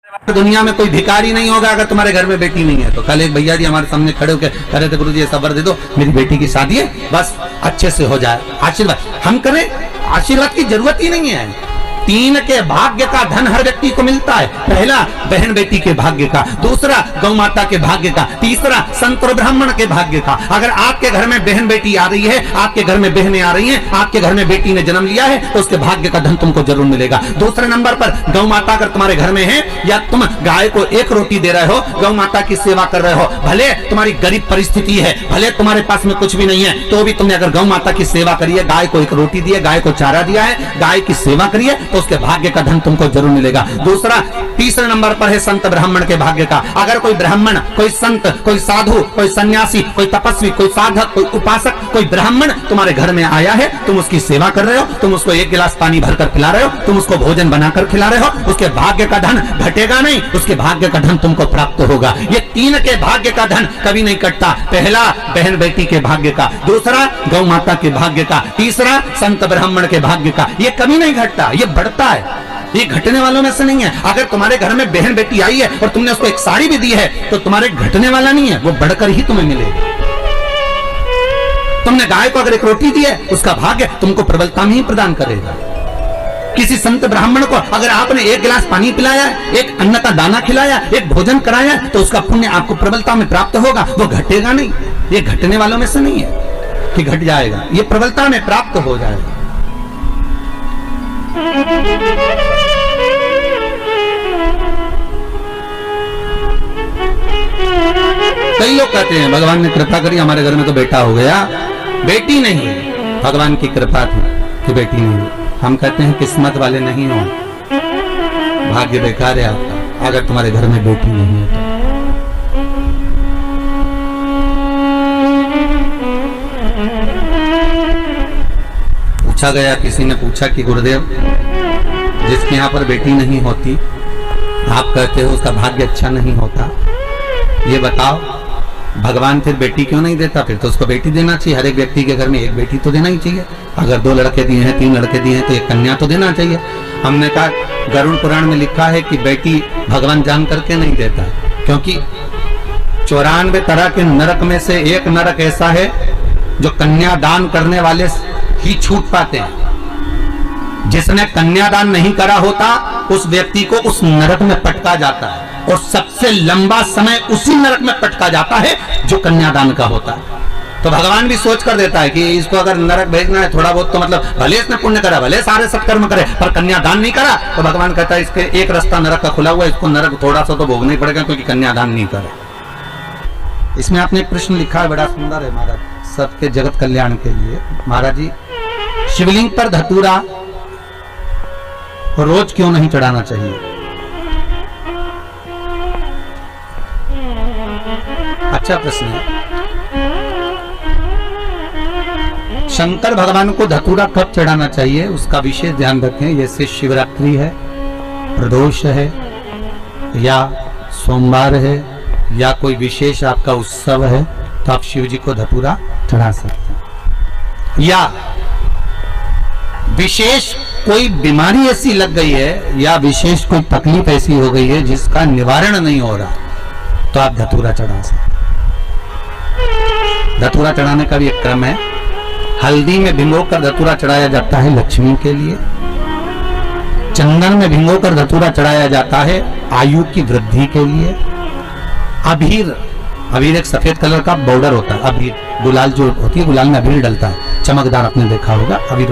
दुनिया में कोई भिखारी नहीं होगा अगर तुम्हारे घर में बेटी नहीं है तो। कल एक भैया जी हमारे सामने खड़े होकर कह रहे थे, गुरुजी ये सबर दे दो, मेरी बेटी की शादी है, बस अच्छे से हो जाए, आशीर्वाद हम करें। आशीर्वाद की जरूरत ही नहीं है। 3 के भाग्य का धन हर व्यक्ति को मिलता है। पहला बहन बेटी के भाग्य का, दूसरा गौ माता के भाग्य का, तीसरा संत और ब्राह्मण के भाग्य का। अगर आपके घर में बहन बेटी आ रही है, आपके घर में बहनें आ रही हैं, आपके घर में बेटी ने जन्म लिया है, तो उसके भाग्य का धन तुमको जरूर मिलेगा। दूसरे नंबर पर गौ माता अगर तुम्हारे घर में है, या तुम गाय को 1 रोटी दे रहे हो, गौ माता की सेवा कर रहे हो, भले तुम्हारी गरीब परिस्थिति है, भले तुम्हारे पास में कुछ भी नहीं है, तो भी तुमने अगर गौ माता की सेवा करी है, गाय को 1 रोटी दी है, गाय को चारा दिया है, गाय की सेवा करी है, उसके भाग्य का धन तुमको जरूर मिलेगा। तीसरे नंबर पर है संत ब्राह्मण के भाग्य का। अगर कोई ब्राह्मण, कोई संत, कोई साधु, कोई सन्यासी, कोई तपस्वी, कोई साधक, कोई उपासक, कोई ब्राह्मण तुम्हारे घर में आया है, तुम उसकी सेवा कर रहे हो, तुम उसको 1 गिलास पानी भरकर पिला रहे हो, तुम उसको भोजन बनाकर खिला रहे हो, उसके भाग्य का धन घटेगा नहीं, उसके भाग्य का धन तुमको प्राप्त होगा। ये 3 के भाग्य का धन कभी नहीं कटता। पहला बहन बेटी के भाग्य का, दूसरा गौ माता के भाग्य का, तीसरा संत ब्राह्मण के भाग्य का। ये कभी नहीं घटता, ये बढ़ता है, ये घटने वालों में से नहीं है। अगर तुम्हारे घर में बहन बेटी आई है और तुमने उसको 1 साड़ी भी दी है, तो तुम्हारे घटने वाला नहीं है, वो बढ़कर ही तुम्हें मिलेगा। तुमने गाय को अगर 1 रोटी दी है, उसका भाग्य तुमको प्रबलता में ही प्रदान करेगा। किसी संत ब्राह्मण को अगर आपने 1 गिलास पानी पिलाया, 1 अन्न का दाना खिलाया, 1 भोजन कराया, तो उसका पुण्य आपको प्रबलता में प्राप्त होगा, वो घटेगा नहीं। ये घटने वालों में से नहीं है कि घट जाएगा, ये प्रबलता में प्राप्त हो जाएगा। कई लोग कहते हैं भगवान ने कृपा करी, हमारे घर में तो बेटा हो गया, बेटी नहीं, भगवान की कृपा थी कि बेटी नहीं। हम कहते हैं किस्मत वाले नहीं हो, भाग्य बेकार है आपका अगर तुम्हारे घर में बेटी नहीं है तो। पूछा गया, किसी ने पूछा कि गुरुदेव जिसके यहाँ पर बेटी नहीं होती, आप कहते हो उसका भाग्य अच्छा नहीं होता, ये बताओ भगवान फिर बेटी क्यों नहीं देता? फिर तो उसको बेटी देना चाहिए। हर एक व्यक्ति के घर में 1 बेटी तो देना ही चाहिए। अगर 2 लड़के दिए हैं, 3 लड़के दिए हैं, तो 1 कन्या तो देना चाहिए। हमने कहा गरुड़ पुराण में लिखा है कि बेटी भगवान जान करके नहीं देता, क्योंकि 94 तरह के नरक में से एक नरक ऐसा है जो कन्यादान करने वाले ही छूट पाते हैं। जिसने कन्यादान नहीं करा होता उस व्यक्ति को उस नरक में पटका जाता है, और सबसे लंबा समय उसी नरक में पटका जाता है जो कन्यादान का होता है। तो भगवान भी सोच कर देता है कि इसको अगर नरक भेजना है थोड़ा बहुत, तो मतलब भले इसने पुण्य करा, भले सारे सत्कर्म करे, पर कन्यादान नहीं करा, तो भगवान कहता है इसके एक रास्ता नरक का खुला हुआ है, इसको नरक थोड़ा सा तो भोगना ही पड़ेगा क्योंकि कन्यादान नहीं करे। इसमें आपने एक प्रश्न लिखा है, बड़ा सुंदर है महाराज, सबके जगत कल्याण के लिए। महाराज जी, शिवलिंग पर धतूरा रोज क्यों नहीं चढ़ाना चाहिए? अच्छा प्रश्न है। शंकर भगवान को धतूरा कब चढ़ाना चाहिए उसका विशेष ध्यान रखें। जैसे शिवरात्रि है, प्रदोष है, या सोमवार है, या कोई विशेष आपका उत्सव है, तो आप शिव जी को धतूरा चढ़ा सकते हैं। या विशेष कोई बीमारी ऐसी लग गई है, या विशेष कोई तकलीफ ऐसी हो गई है जिसका निवारण नहीं हो रहा, तो आप धतूरा चढ़ा सकते हैं। धतूरा चढ़ाने का भी एक क्रम है। हल्दी में भिगोकर धतूरा चढ़ाया जाता है लक्ष्मी के लिए। चंदन में भिगोकर धतूरा चढ़ाया जाता है आयु की वृद्धि के लिए। अबीर, अबीर एक सफेद कलर का बॉर्डर होता है, अबीर गुलाल जो होती है, गुलाल में अबीर डलता है, चमकदार, आपने देखा होगा अबीर।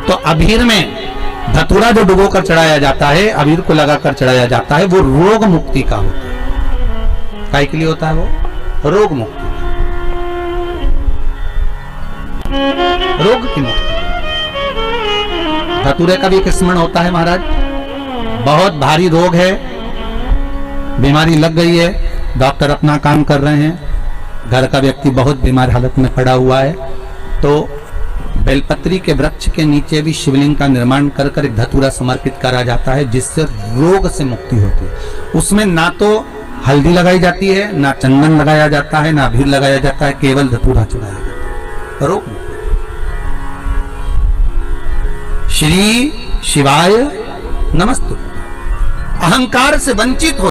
तो अबीर में धतूरा जो डुबो कर चढ़ाया जाता है, अबीर को लगाकर चढ़ाया जाता है, वो रोग मुक्ति का होता है। काय के लिए होता है? वो रोग मुक्ति, रोग की मुक्ति। धतूरे का भी एक स्मरण होता है महाराज। बहुत भारी रोग है, बीमारी लग गई है, डॉक्टर अपना काम कर रहे हैं, घर का व्यक्ति बहुत बीमार हालत में पड़ा हुआ है, तो बेलपत्री के वृक्ष के नीचे भी शिवलिंग का निर्माण कर कर एक धतूरा समर्पित करा जाता है, जिससे रोग से मुक्ति होती है। उसमें ना तो हल्दी लगाई जाती है, ना चंदन लगाया जाता है, ना अबीर लगाया जाता है, केवल धतूरा चढ़ाया जाता है। रोग श्री शिवाय नमस्तु। अहंकार से वंचित हो